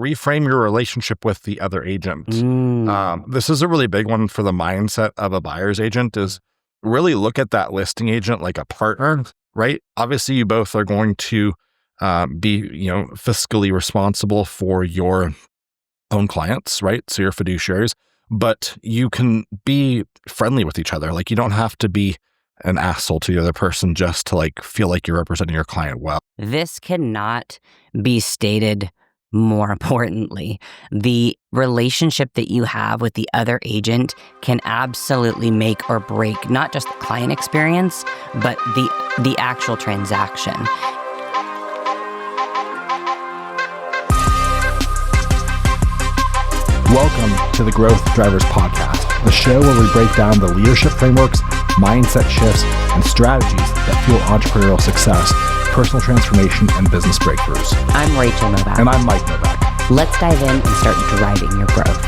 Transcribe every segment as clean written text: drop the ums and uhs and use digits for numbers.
reframe your relationship with the other agent. This is a really big one for the mindset of a buyer's agent, is really look at that listing agent like a partner, right? Obviously, you both are going to be, fiscally responsible for your own clients, right? So you're fiduciaries, but you can be friendly with each other. Like, you don't have to be an asshole to the other person just to like feel like you're representing your client well. This cannot be stated more importantly. The relationship that you have with the other agent can absolutely make or break not just the client experience, but the actual transaction. Welcome to the Growth Drivers Podcast, the show where we break down the leadership frameworks, mindset shifts, and strategies that fuel entrepreneurial success, personal transformation, and business breakthroughs. I'm Rachel Novak. And I'm Mike Novak. Let's dive in and start driving your growth.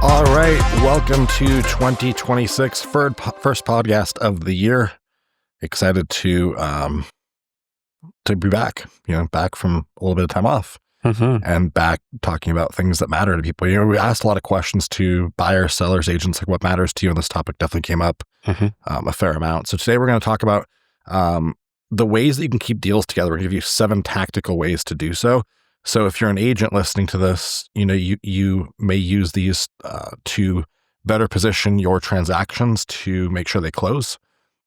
All right, welcome to 2026, first podcast of the year. Excited to be back, back from a little bit of time off. And back talking about things that matter to people. We asked a lot of questions to buyers, sellers, agents, like what matters to you, and this topic definitely came up a fair amount. So today we're going to talk about the ways that you can keep deals together. We're going to give you 7 tactical ways to do so. So if you're an agent listening to this, you may use these to better position your transactions to make sure they close.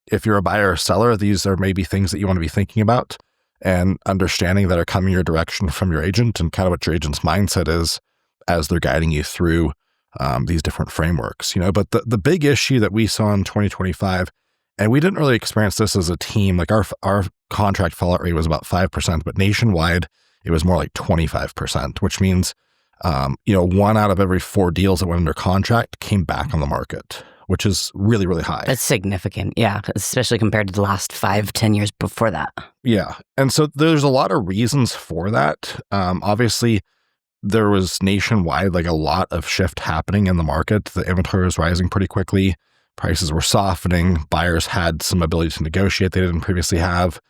If you're a buyer or seller, these are maybe things that you want to be thinking about and understanding that are coming your direction from your agent, and kind of what your agent's mindset is as they're guiding you through these different frameworks. But the big issue that we saw in 2025, and we didn't really experience this as a team, like our contract fallout rate was about 5%, but nationwide it was more like 25%, which means 1 out of every 4 deals that went under contract came back on the market, which is really, really high. That's significant, yeah, especially compared to the last 5-10 years before that. Yeah, and so there's a lot of reasons for that. Obviously, there was nationwide like a lot of shift happening in the market. The inventory was rising pretty quickly. Prices were softening. Buyers had some ability to negotiate they didn't previously have.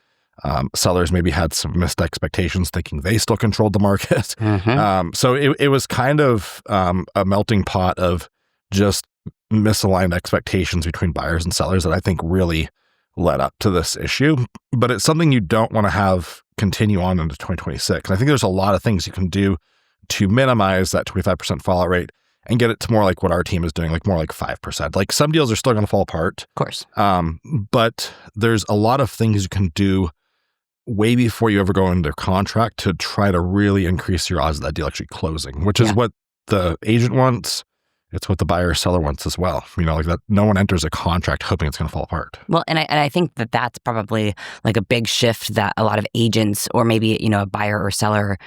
Sellers maybe had some missed expectations, thinking they still controlled the market. So it was kind of a melting pot of just misaligned expectations between buyers and sellers that I think really led up to this issue. But it's something you don't want to have continue on into 2026. And I think there's a lot of things you can do to minimize that 25% fallout rate and get it to more like what our team is doing, like more like 5%. Like, some deals are still going to fall apart. Of course. But there's a lot of things you can do way before you ever go into contract to try to really increase your odds of that deal actually closing, which is what the agent wants. It's what the buyer or seller wants as well. Like that, no one enters a contract hoping it's going to fall apart. Well, and I think that that's probably like a big shift that a lot of agents, or maybe, a buyer or seller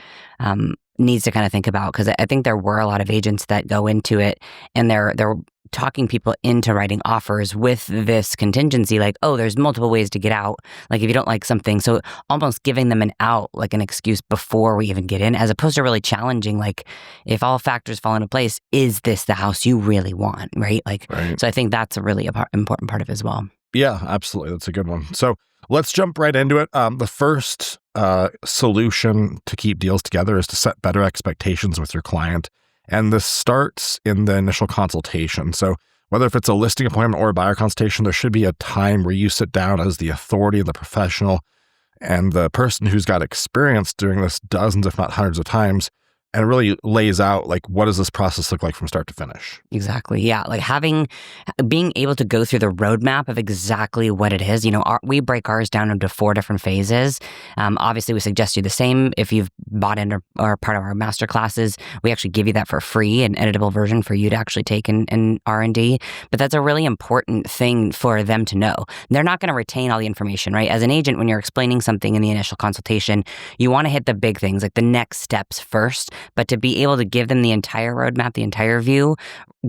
needs to kind of think about. Because I think there were a lot of agents that go into it and they're talking people into writing offers with this contingency, like, oh, there's multiple ways to get out. Like, if you don't like something, so almost giving them an out, like an excuse before we even get in, as opposed to really challenging, like, if all factors fall into place, is this the house you really want, right? Right. So I think that's a really important part of it as well. Yeah, absolutely. That's a good one. So let's jump right into it. The first solution to keep deals together is to set better expectations with your client. And this starts in the initial consultation. So whether if it's a listing appointment or a buyer consultation, there should be a time where you sit down as the authority and the professional and the person who's got experience doing this dozens, if not hundreds of times, and really lays out, like, what does this process look like from start to finish? Exactly. Yeah. Like being able to go through the roadmap of exactly what it is. We break ours down into 4 different phases. Obviously, we suggest you the same. If you've bought in or are part of our master classes, we actually give you that for free, an editable version for you to actually take in R&D. But that's a really important thing for them to know. They're not going to retain all the information, right? As an agent, when you're explaining something in the initial consultation, you want to hit the big things, like the next steps first. But to be able to give them the entire roadmap, the entire view,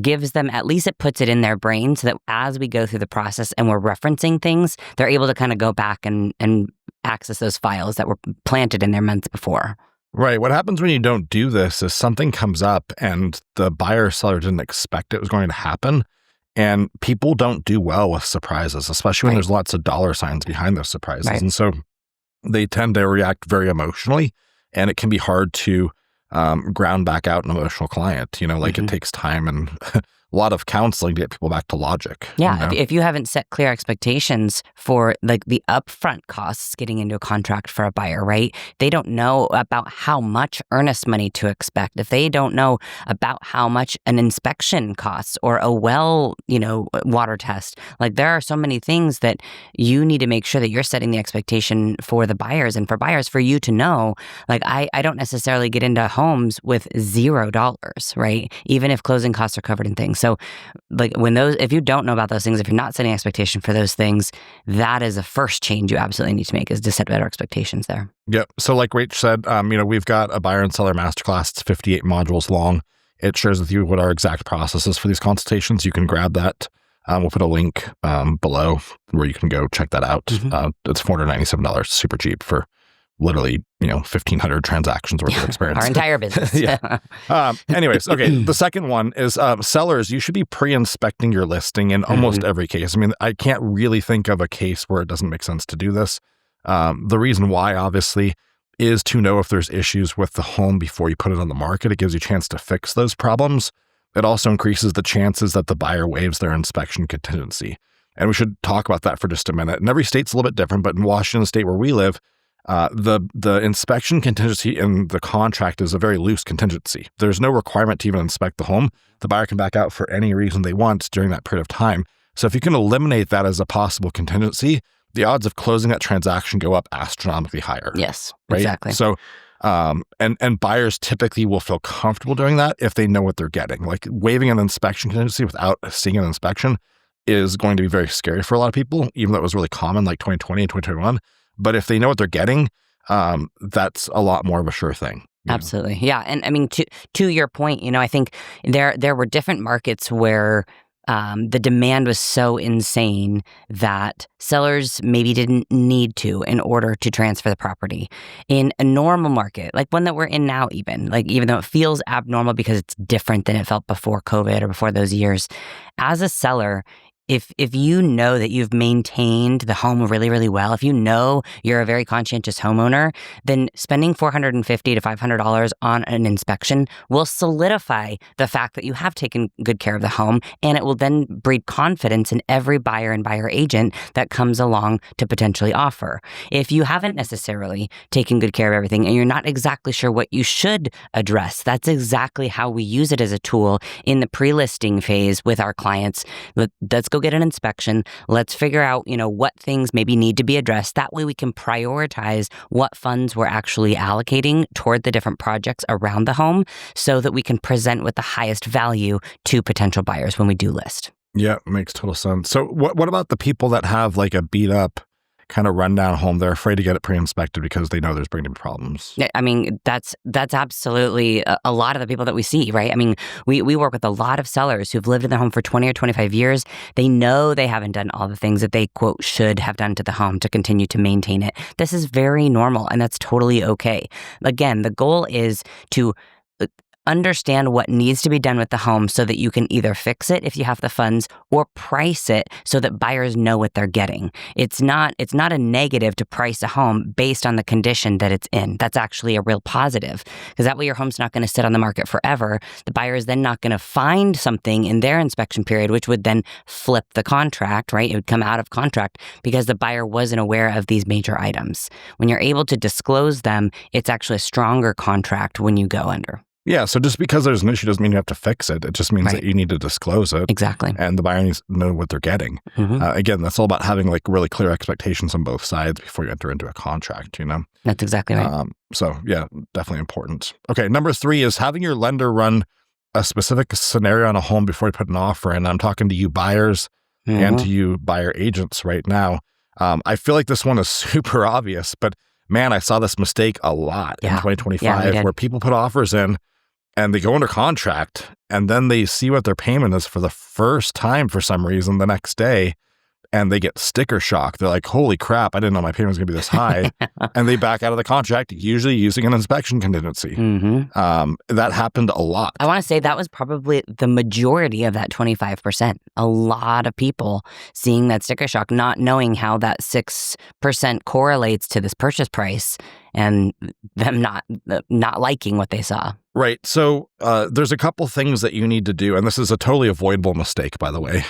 gives them, at least it puts it in their brain so that as we go through the process and we're referencing things, they're able to kind of go back and access those files that were planted in there months before. Right. What happens when you don't do this is something comes up and the buyer or seller didn't expect it was going to happen. And people don't do well with surprises, especially when there's lots of dollar signs behind those surprises. And so they tend to react very emotionally. and it can be hard to ground back out an emotional client. Like it takes time and a lot of counseling to get people back to logic. Yeah, if you haven't set clear expectations for like the upfront costs getting into a contract for a buyer, right? They don't know about how much earnest money to expect. If they don't know about how much an inspection costs or a well, water test, like there are so many things that you need to make sure that you're setting the expectation for the buyers and for buyers for you to know, like I don't necessarily get into homes with $0, right? Even if closing costs are covered in things. So like if you don't know about those things, if you're not setting expectation for those things, that is the first change you absolutely need to make, is to set better expectations there. Yep. So like Rach said, we've got a buyer and seller masterclass. It's 58 modules long. It shares with you what our exact process is for these consultations. You can grab that. We'll put a link below where you can go check that out. It's $497, super cheap for literally, 1,500 transactions worth of experience. Our entire business. Yeah. Anyways, okay. The second one is sellers. You should be pre-inspecting your listing in almost every case. I mean, I can't really think of a case where it doesn't make sense to do this. The reason why, obviously, is to know if there's issues with the home before you put it on the market. It gives you a chance to fix those problems. It also increases the chances that the buyer waives their inspection contingency. And we should talk about that for just a minute. And every state's a little bit different, but in Washington State where we live, the inspection contingency in the contract is a very loose contingency. There's no requirement to even inspect the home. The buyer can back out for any reason they want during that period of time. So if you can eliminate that as a possible contingency, the odds of closing that transaction go up astronomically higher. Yes, right? Exactly. So, and buyers typically will feel comfortable doing that if they know what they're getting. Like waiving an inspection contingency without seeing an inspection is going to be very scary for a lot of people, even though it was really common like 2020 and 2021. But if they know what they're getting, that's a lot more of a sure thing. Absolutely. Yeah. And I mean, to your point, I think there were different markets where the demand was so insane that sellers maybe didn't need to in order to transfer the property. In a normal market, like one that we're in now even though it feels abnormal because it's different than it felt before COVID or before those years, as a seller, if you know that you've maintained the home really, really well, if you know you're a very conscientious homeowner, then spending $450 to $500 on an inspection will solidify the fact that you have taken good care of the home, and it will then breed confidence in every buyer and buyer agent that comes along to potentially offer. If you haven't necessarily taken good care of everything and you're not exactly sure what you should address, that's exactly how we use it as a tool in the pre-listing phase with our clients. Let's go get an inspection. Let's figure out, what things maybe need to be addressed. That way we can prioritize what funds we're actually allocating toward the different projects around the home so that we can present with the highest value to potential buyers when we do list. Yeah, makes total sense. So what about the people that have like a beat up kind of rundown home? They're afraid to get it pre-inspected because they know there's going to be problems. I mean, that's absolutely a lot of the people that we see, right? I mean, we work with a lot of sellers who've lived in their home for 20 or 25 years. They know they haven't done all the things that they, quote, should have done to the home to continue to maintain it. This is very normal, and that's totally okay. Again, the goal is to understand what needs to be done with the home so that you can either fix it if you have the funds or price it so that buyers know what they're getting. It's not a negative to price a home based on the condition that it's in. That's actually a real positive, because that way your home's not going to sit on the market forever. The buyer is then not going to find something in their inspection period, which would then flip the contract, right? It would come out of contract because the buyer wasn't aware of these major items. When you're able to disclose them, it's actually a stronger contract when you go under. Yeah, so just because there's an issue doesn't mean you have to fix it. It just means that you need to disclose it. Exactly. And the buyer needs to know what they're getting. Again, that's all about having like really clear expectations on both sides before you enter into a contract, That's exactly right. So yeah, definitely important. Okay, number 3 is having your lender run a specific scenario on a home before you put an offer in. I'm talking to you buyers and to you buyer agents right now. I feel like this one is super obvious, but man, I saw this mistake a lot in 2025 where people put offers in and they go under contract and then they see what their payment is for the first time for some reason the next day, and they get sticker shock. They're like, holy crap, I didn't know my payment was going to be this high. And they back out of the contract, usually using an inspection contingency. That happened a lot. I want to say that was probably the majority of that 25%. A lot of people seeing that sticker shock, not knowing how that 6% correlates to this purchase price, and them not liking what they saw. Right. So there's a couple things that you need to do, and this is a totally avoidable mistake, by the way.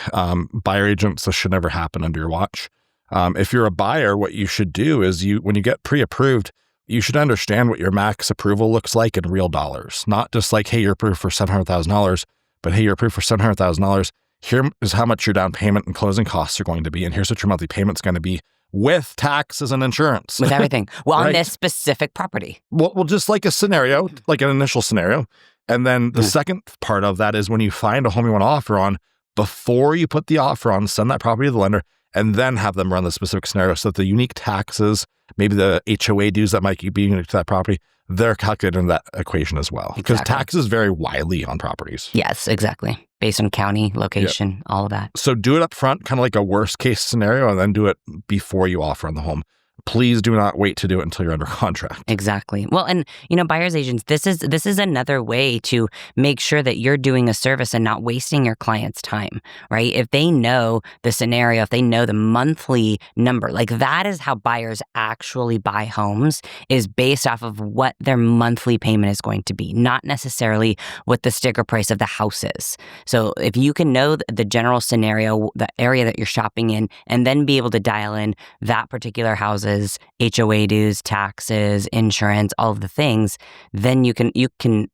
Buyer agents, this should never happen under your watch. If you're a buyer, what you should do is when you get pre-approved, you should understand what your max approval looks like in real dollars. Not just like, hey, you're approved for $700,000, but hey, you're approved for $700,000. Here is how much your down payment and closing costs are going to be, and here's what your monthly payment's going to be with taxes and insurance. With everything. Well, right? On this specific property. Well, just like a scenario, like an initial scenario. And then the second part of that is when you find a home you want to offer on, before you put the offer on, send that property to the lender, and then have them run the specific scenario so that the unique taxes, maybe the HOA dues that might be unique to that property, they're calculated in that equation as well. Because taxes vary widely on properties. Yes, exactly. Based on county, location, all of that. So do it up front, kind of like a worst case scenario, and then do it before you offer on the home. Please do not wait to do it until you're under contract. Exactly. Well, and buyer's agents, this is another way to make sure that you're doing a service and not wasting your client's time, right? If they know the scenario, if they know the monthly number, like that is how buyers actually buy homes, is based off of what their monthly payment is going to be, not necessarily what the sticker price of the house is. So if you can know the general scenario, the area that you're shopping in, and then be able to dial in that particular house's HOA dues, taxes, insurance, all of the things, then you can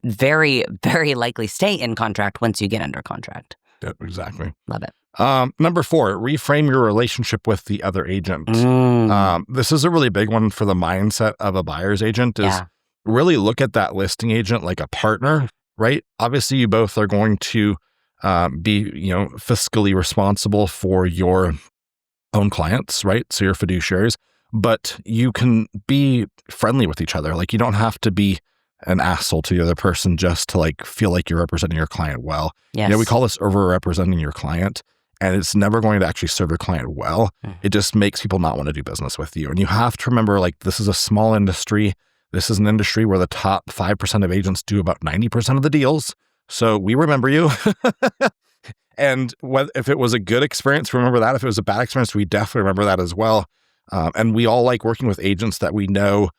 very, very likely stay in contract once you get under contract. Yep, exactly. Love it. Number 4, reframe your relationship with the other agent. This is a really big one for the mindset of a buyer's agent, is really look at that listing agent like a partner, right? Obviously, you both are going to be, fiscally responsible for your own clients, right? So you're fiduciaries, but you can be friendly with each other. Like, you don't have to be an asshole to the other person just to feel like you're representing your client well. Yes. We call this over-representing your client, and it's never going to actually serve your client well. It just makes people not want to do business with you. And you have to remember, this is a small industry. This is an industry where the top 5% of agents do about 90% of the deals. So we remember you. And if it was a good experience, remember that. If it was a bad experience, we definitely remember that as well. And we all like working with agents that we know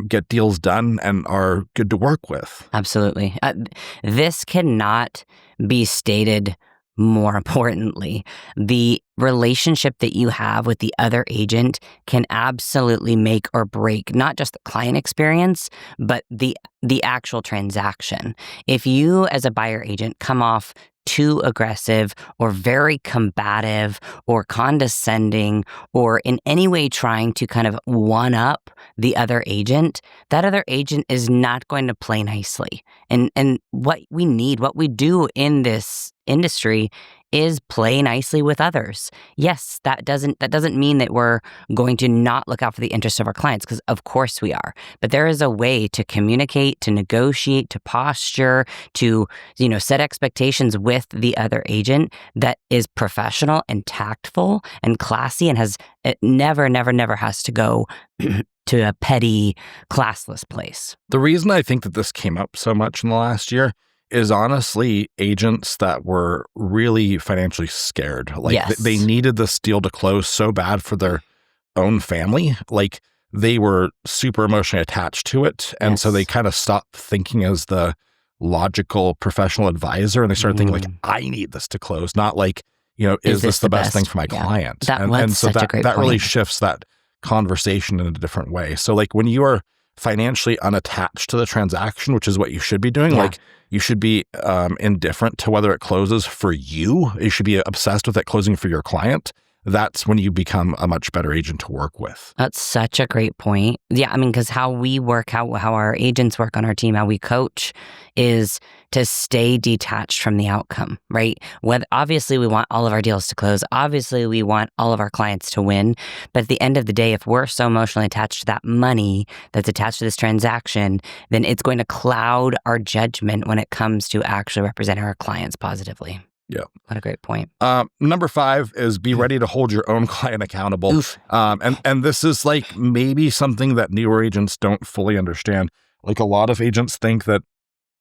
get deals done and are good to work with. Absolutely. This cannot be stated more importantly. The relationship that you have with the other agent can absolutely make or break not just the client experience, but the actual transaction. If you as a buyer agent come off too aggressive or very combative or condescending or in any way trying to kind of one up the other agent, that other agent is not going to play nicely. And what we do in this industry is play nicely with others. Yes, that doesn't mean that we're going to not look out for the interests of our clients, because of course we are. But there is a way to communicate, to negotiate, to posture, to set expectations with the other agent that is professional and tactful and classy, and it never has to go to a petty, classless place. The reason I think that this came up so much in the last year is honestly agents that were really financially scared. They needed this deal to close so bad for their own family. They were super emotionally attached to it. And so they kind of stopped thinking as the logical professional advisor. And they started thinking I need this to close, not is this the best thing for my client? And so that really shifts that conversation in a different way. So when you are financially unattached to the transaction, which is what you should be doing, you should be indifferent to whether it closes for you. You should be obsessed with it closing for your client. That's when you become a much better agent to work with. That's such a great point. Yeah, because how we work, how our agents work on our team, how we coach is to stay detached from the outcome, right? Obviously, we want all of our deals to close. Obviously, we want all of our clients to win. But at the end of the day, if we're so emotionally attached to that money that's attached to this transaction, then it's going to cloud our judgment when it comes to actually representing our clients positively. Yeah. What a great point. Number 5 is be ready to hold your own client accountable. And this is maybe something that newer agents don't fully understand. A lot of agents think that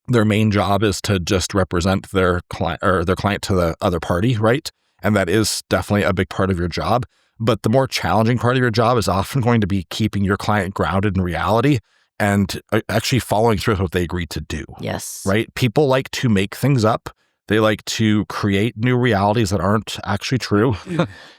their main job is to just represent their client to the other party, right? And that is definitely a big part of your job. But the more challenging part of your job is often going to be keeping your client grounded in reality and actually following through with what they agreed to do. Yes. Right? People like to make things up. They like to create new realities that aren't actually true.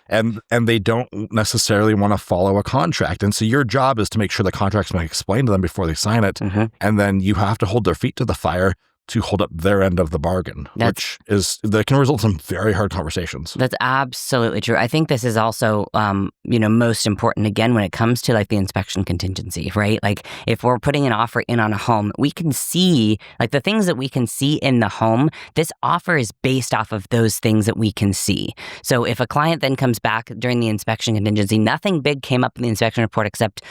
and they don't necessarily want to follow a contract. And so your job is to make sure the contract's been explained to them before they sign it. And then you have to hold their feet to the fire to hold up their end of the bargain, that can result in very hard conversations. That's absolutely true. I think this is also, most important, again, when it comes to like the inspection contingency, right? Like if we're putting an offer in on a home, we can see like the things that we can see in the home. This offer is based off of those things that we can see. So if a client then comes back during the inspection contingency, nothing big came up in the inspection report except,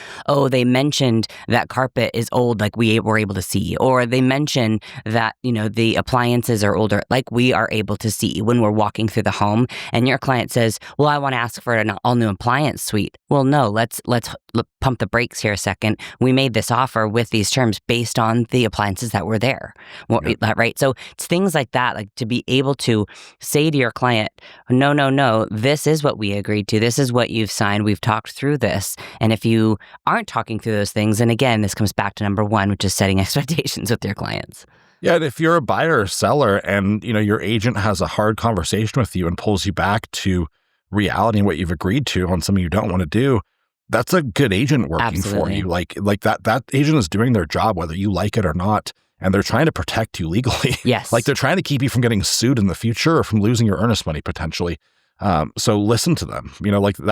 they mentioned that carpet is old, like we were able to see, or they mentioned that the appliances are older, like we are able to see when we're walking through the home, and your client says, well, I want to ask for an all new appliance suite. Well, no, let's pump the brakes here a second. We made this offer with these terms based on the appliances that were there. Well, right? So it's things like that, like to be able to say to your client, no, this is what we agreed to. This is what you've signed. We've talked through this. And if you aren't talking through those things, and again, this comes back to number one, which is setting expectations with your clients. Yeah, and if you're a buyer or seller and, your agent has a hard conversation with you and pulls you back to reality and what you've agreed to on something you don't want to do, that's a good agent working for you. Like that agent is doing their job, whether you like it or not, and they're trying to protect you legally. Yes. Like they're trying to keep you from getting sued in the future or from losing your earnest money potentially. So listen to them.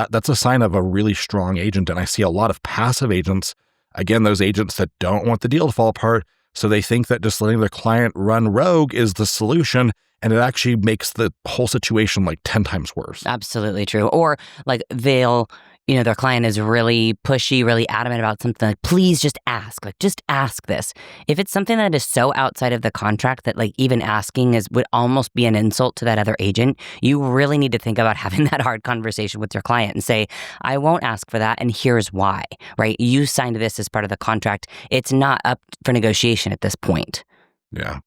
That's a sign of a really strong agent. And I see a lot of passive agents, again, those agents that don't want the deal to fall apart. So they think that just letting their client run rogue is the solution, and it actually makes the whole situation like 10 times worse. Absolutely true. Or like they'll, their client is really pushy, really adamant about something, like, please just ask this. If it's something that is so outside of the contract that like even asking would almost be an insult to that other agent, you really need to think about having that hard conversation with your client and say, I won't ask for that, and here's why, right? You signed this as part of the contract. It's not up for negotiation at this point. Yeah.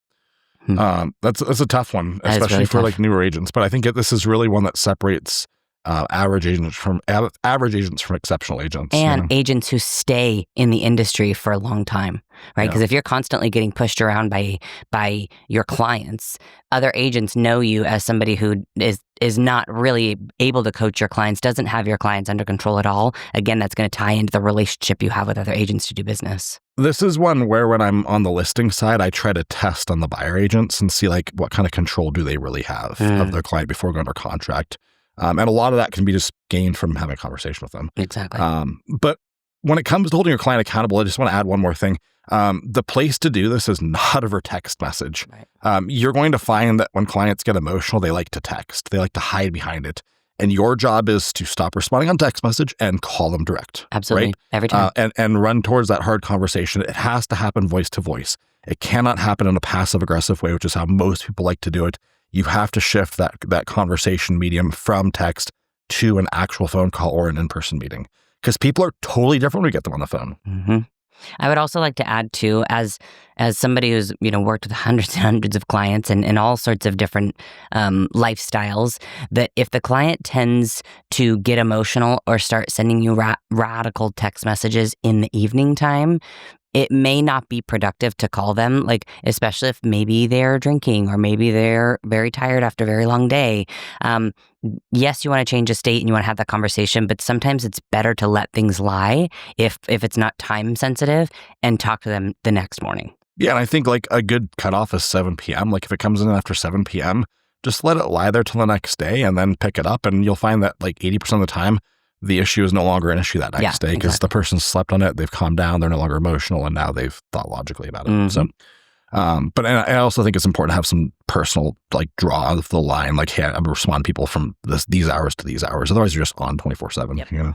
That's a tough one, especially really for like newer agents. But I think this is really one that separates average agents from exceptional agents, and agents who stay in the industry for a long time, right? Because if you're constantly getting pushed around by your clients, other agents know you as somebody who is not really able to coach your clients, doesn't have your clients under control at all. Again, that's going to tie into the relationship you have with other agents to do business. This is one where when I'm on the listing side, I try to test on the buyer agents and see like what kind of control do they really have of their client before going under contract. And a lot of that can be just gained from having a conversation with them. Exactly. But when it comes to holding your client accountable, I just want to add one more thing. The place to do this is not over text message. Right. You're going to find that when clients get emotional, they like to text. They like to hide behind it. And your job is to stop responding on text message and call them direct. Absolutely. Right? Every time. And run towards that hard conversation. It has to happen voice to voice. It cannot happen in a passive aggressive way, which is how most people like to do it. You have to shift that conversation medium from text to an actual phone call or an in-person meeting, because people are totally different when we get them on the phone. Mm-hmm. I would also like to add too, as somebody who's worked with hundreds and hundreds of clients and all sorts of different lifestyles, that if the client tends to get emotional or start sending you radical text messages in the evening time, it may not be productive to call them, like especially if maybe they're drinking or maybe they're very tired after a very long day. Yes, you want to change a state and you want to have that conversation, but sometimes it's better to let things lie if it's not time sensitive and talk to them the next morning. Yeah, and I think like a good cutoff is 7 p.m. Like if it comes in after 7 p.m., just let it lie there till the next day and then pick it up, and you'll find that like 80% of the time, the issue is no longer an issue that next day because the person slept on it, they've calmed down, they're no longer emotional, and now they've thought logically about it. Mm-hmm. So, but I also think it's important to have some personal like draw of the line, like, hey, I'm responding to people from these hours to these hours. Otherwise, you're just on 24/7.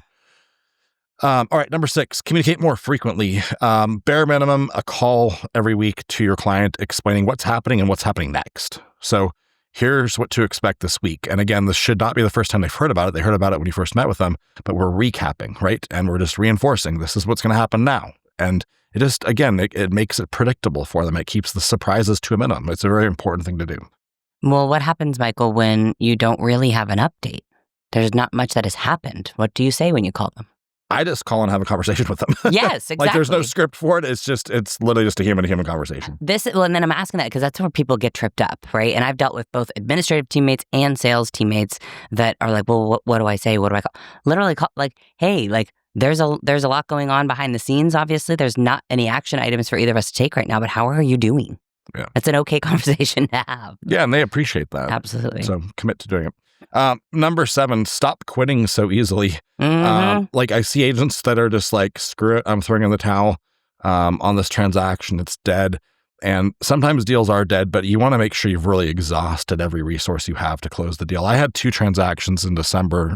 All right, number 6, communicate more frequently. Bare minimum, a call every week to your client explaining what's happening and what's happening next. So here's what to expect this week. And again, this should not be the first time they've heard about it. They heard about it when you first met with them, but we're recapping, right? And we're just reinforcing this is what's going to happen now. And it just, again, it makes it predictable for them. It keeps the surprises to a minimum. It's a very important thing to do. Well, what happens, Michael, when you don't really have an update there's not much that has happened. What do you say when you call them? I just call and have a conversation with them. Yes, exactly. Like there's no script for it. It's literally just a human-to-human conversation. And then I'm asking that because that's where people get tripped up, right? And I've dealt with both administrative teammates and sales teammates that are like, well, what do I say? What do I call? Literally call, like, hey, like there's a lot going on behind the scenes. Obviously, there's not any action items for either of us to take right now, but how are you doing? Yeah. That's an okay conversation to have. Yeah, and they appreciate that. Absolutely. So commit to doing it. Number 7, stop quitting so easily. Like I see agents that are just like, screw it, I'm throwing in the towel on this transaction. It's dead. And sometimes deals are dead, but you want to make sure you've really exhausted every resource you have to close the deal. I had 2 transactions in December,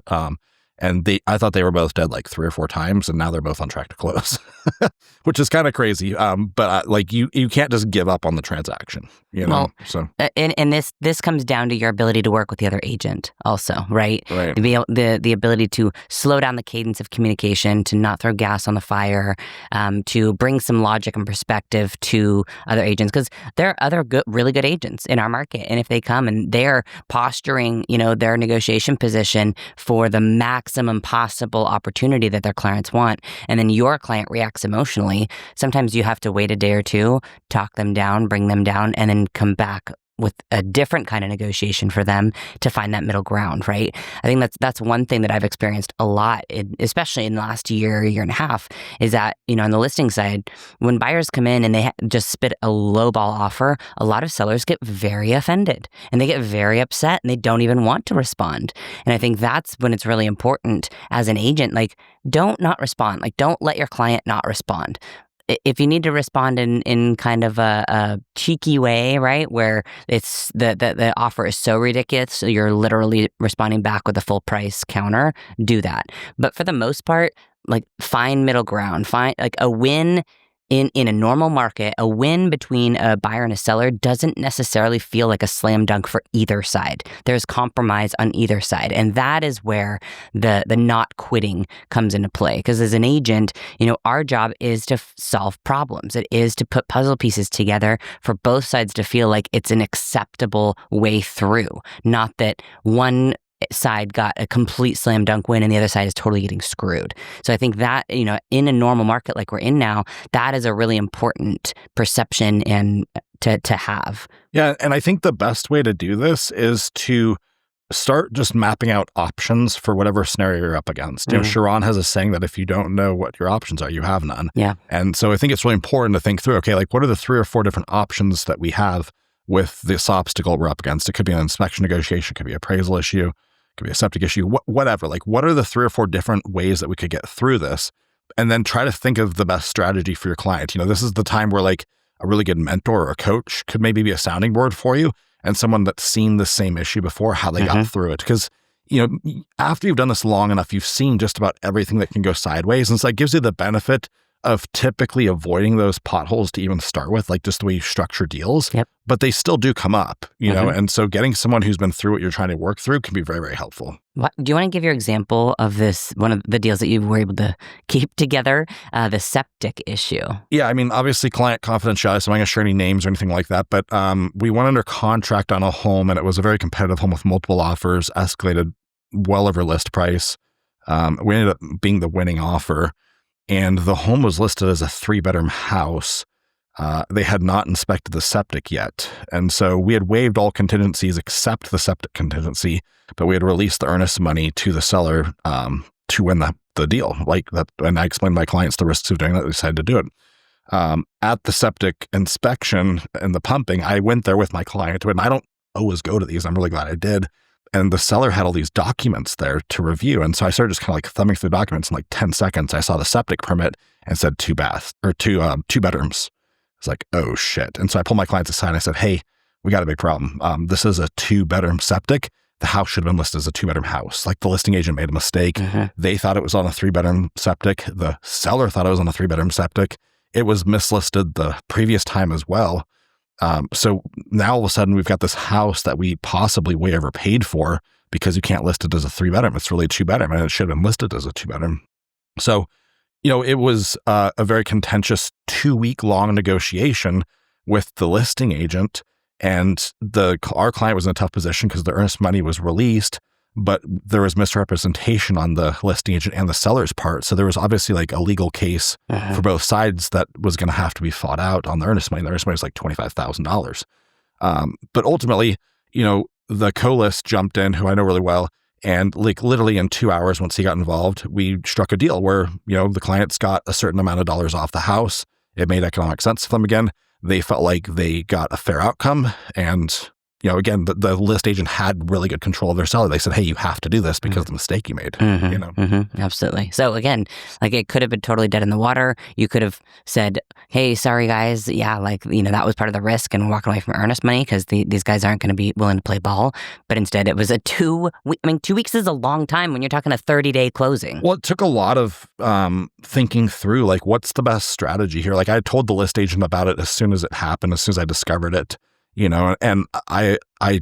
and I thought they were both dead like 3 or 4 times, and now they're both on track to close, which is kind of crazy. But like you can't just give up on the transaction, you know. Well, so and this comes down to your ability to work with the other agent, also, right? Right. To be able, the ability to slow down the cadence of communication, to not throw gas on the fire, to bring some logic and perspective to other agents, because there are other really good agents in our market, and if they come and they're posturing, their negotiation position for the maximum possible opportunity that their clients want, and then your client reacts emotionally, sometimes you have to wait a day or 2, talk them down, bring them down, and then come back with a different kind of negotiation for them to find that middle ground, right? I think that's one thing that I've experienced a lot, especially in the last year and a half, is that, on the listing side, when buyers come in and they just spit a lowball offer, a lot of sellers get very offended and they get very upset and they don't even want to respond. And I think that's when it's really important as an agent, like, don't not respond. Like, don't let your client not respond. If you need to respond in kind of a cheeky way, right, where it's the offer is so ridiculous, so you're literally responding back with a full price counter, do that. But for the most part, like, find middle ground, find like a win. In a normal market, a win between a buyer and a seller doesn't necessarily feel like a slam dunk for either side. There's compromise on either side. And that is where the not quitting comes into play. Because as an agent, our job is to solve problems. It is to put puzzle pieces together for both sides to feel like it's an acceptable way through. Not that one side got a complete slam dunk win and the other side is totally getting screwed. So I think that, in a normal market like we're in now, that is a really important perception and to have. Yeah, and I think the best way to do this is to start just mapping out options for whatever scenario you're up against. Sharon has a saying that if you don't know what your options are, you have none. Yeah. And so I think it's really important to think through, okay, like what are the 3 or 4 different options that we have with this obstacle we're up against? It could be an inspection negotiation, it could be appraisal issue, could be a septic issue, whatever. Like, what are the 3 or 4 different ways that we could get through this? And then try to think of the best strategy for your client. This is the time where like a really good mentor or a coach could maybe be a sounding board for you, and someone that's seen the same issue before, how they got through it. Because, after you've done this long enough, you've seen just about everything that can go sideways. And so it gives you the benefit of typically avoiding those potholes to even start with, like just the way you structure deals. Yep. But they still do come up, know, and so getting someone who's been through what you're trying to work through can be very, very helpful. Do you want to give your example of this, one of the deals that you were able to keep together, the septic issue? Yeah, I mean, obviously client confidentiality, so I'm not going to share any names or anything like that, but we went under contract on a home, and it was a very competitive home with multiple offers, escalated well over list price. We ended up being the winning offer. And the home was listed as a 3-bedroom house. They had not inspected the septic yet. And so we had waived all contingencies except the septic contingency, but we had released the earnest money to the seller to win the deal. Like that, and I explained to my clients the risks of doing that. They decided to do it. At the septic inspection and the pumping, I went there with my client, and I don't always go to these. I'm really glad I did. And the seller had all these documents there to review. And so I started just kind of like thumbing through the documents. In like 10 seconds, I saw the septic permit and said 2 bedrooms. It's like, oh shit. And so I pulled my clients aside and I said, hey, we got a big problem. This is a 2-bedroom septic. The house should have been listed as a 2-bedroom house. Like, the listing agent made a mistake. They thought it was on a 3-bedroom septic. The seller thought it was on a 3-bedroom septic. It was mislisted the previous time as well. So now all of a sudden we've got this house that we possibly way overpaid for because you can't list it as a 3-bedroom. It's really a 2-bedroom, and it should have been listed as a 2-bedroom. So, it was a very contentious 2-week-long negotiation with the listing agent, and our client was in a tough position because the earnest money was released, but there was misrepresentation on the listing agent and the seller's part. So there was obviously like a legal case for both sides that was going to have to be fought out on the earnest money. The earnest money was like $25,000. But ultimately, the co-list jumped in, who I know really well, and like literally in 2 hours, once he got involved, we struck a deal where, the clients got a certain amount of dollars off the house. It made economic sense for them again. They felt like they got a fair outcome. And, again, the list agent had really good control of their seller. They said, hey, you have to do this because of the mistake you made. Absolutely. So again, like it could have been totally dead in the water. You could have said, hey, sorry guys. Yeah, that was part of the risk and walking away from earnest money because these guys aren't going to be willing to play ball. But instead it was 2 weeks is a long time when you're talking a 30-day closing. Well, it took a lot of thinking through, like, what's the best strategy here? Like I told the list agent about it as soon as it happened, as soon as I discovered it. And I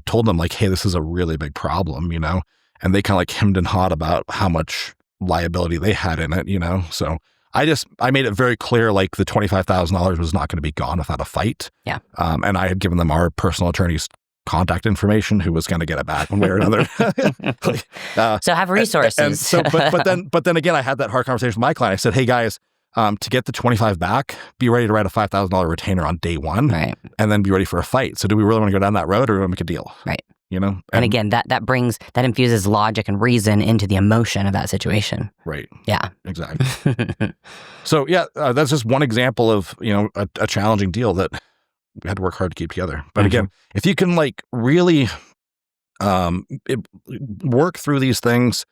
told them like, hey, this is a really big problem, and they kind of like hemmed and hawed about how much liability they had in it, So I made it very clear, like the $25,000 was not going to be gone without a fight. Yeah. And I had given them our personal attorney's contact information, who was going to get it back one way or another. So have resources. And so, but then again, I had that hard conversation with my client. I said, hey guys, to get the 25 back, be ready to write a $5,000 retainer on day one, right? And then be ready for a fight. So do we really want to go down that road, or do we want to make a deal? Right. And again, that infuses logic and reason into the emotion of that situation. Right. Yeah. Exactly. So yeah, that's just one example of, a challenging deal that we had to work hard to keep together. But again, if you can like really work through these things,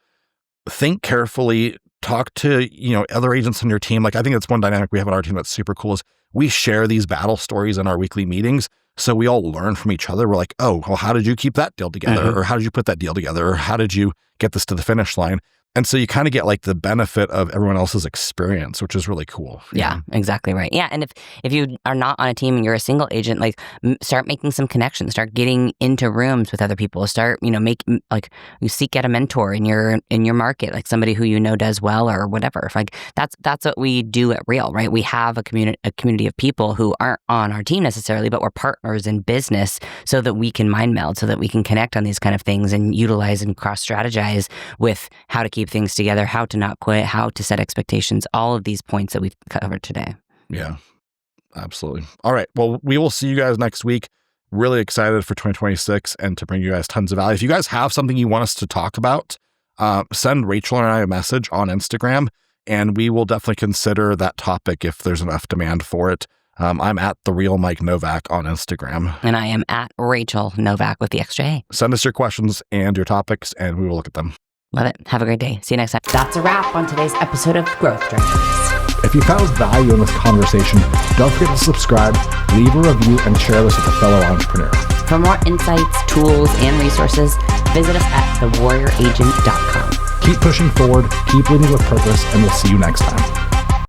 think carefully, talk to, other agents on your team. Like I think that's one dynamic we have on our team that's super cool is we share these battle stories in our weekly meetings. So we all learn from each other. We're like, oh, well, how did you keep that deal together? Or how did you put that deal together? Or how did you get this to the finish line? And so you kind of get like the benefit of everyone else's experience, which is really cool. Yeah, exactly right. Yeah. And if you are not on a team and you're a single agent, like start making some connections, start getting into rooms with other people, start, you seek out a mentor in your market, like somebody who does well or whatever. Like that's what we do at Real, right? We have a community of people who aren't on our team necessarily, but we're partners in business so that we can mind meld, so that we can connect on these kind of things and utilize and cross strategize with how to keep things together, how to not quit, how to set expectations, all of these points that we've covered today. Yeah, absolutely. All right. Well, we will see you guys next week. Really excited for 2026 and to bring you guys tons of value. If you guys have something you want us to talk about, send Rachel and I a message on Instagram, and we will definitely consider that topic if there's enough demand for it. I'm at The Real Mike Novak on Instagram. And I am at Rachel Novak with the extra A. Send us your questions and your topics, and we will look at them. Love it. Have a great day. See you next time. That's a wrap on today's episode of Growth Drivers. If you found value in this conversation, don't forget to subscribe, leave a review, and share this with a fellow entrepreneur. For more insights, tools, and resources, visit us at thewarrioragent.com. Keep pushing forward, keep leading with purpose, and we'll see you next time.